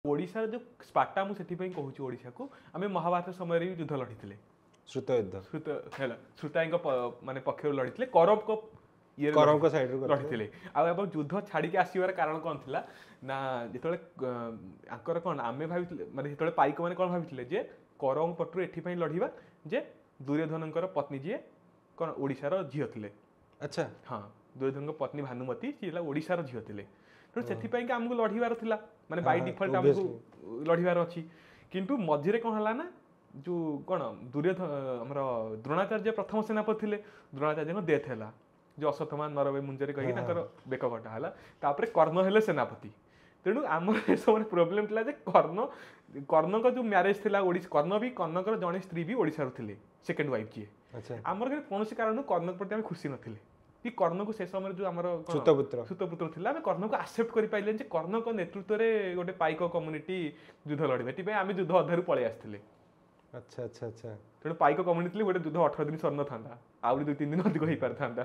ओडिशार जो स्पार्टा मु सेथिपई कहूची ओडिशा को आमे महाभारत समय रे युद्ध लढिथिले श्रुत युद्ध श्रुताइंग माने पक्षर लढिथिले कौरव को ये कौरव को साइड रो लढिथिले आ अब युद्ध छाड़ी के आसीबार कारण कोन थिला ना जेतले आकर कोन आमे भाबिथिले माने जेतले पाइक माने कोन भाबिथिले जे कौरव पटरु एठी पई लढिबा जे दुर्योधनकर पत्नी जे कोन ओडिशार झियो थिले अच्छा हां दुर्योधन पत्नी भानुमती सीला ओडिशार झियो थिले तो सेथिपई के हमको लढिबार थिला माने बाय डिफॉल्ट हमको लढिबार अछि किंतु मझिरे कोन हला ना जो कोन दुर्योधन हमर द्रोणाचार्य प्रथम सेनापति थिले द्रोणाचार्य को डेथ हैला जो अश्वत्थामा नरवे मुंजरे कहि ताकर बेक कटा हैला तापरे कर्ण हेले सेनापति तेणु आम सब प्रोब्लेम थिला जे कर्ण का जो मैरिज थिला ओडिसा कर्ण भी कर्णकर जने स्त्री भी ओडिसा रो थिले सेकंड वाइफ जी अच्छा हमर कौन कारण कर्ण प्रति हम खुशी नथिले कि कर्ण को से समय जो आमर सुतपुत्र थिला आमे कर्ण को एक्सेप्ट करि पाइले जे कर्ण को नेतृत्व रे गोटे पाइक कम्युनिटी युद्ध लड़िबे एति आमे युद्ध अधारु पळे आस्थिले अच्छा अच्छा अच्छा तेणु पाइक कम्युनिटी गोटे युद्ध 18 दिन सरन थांदा आउरी 2-3 दिन अधिक होई पार थांदा।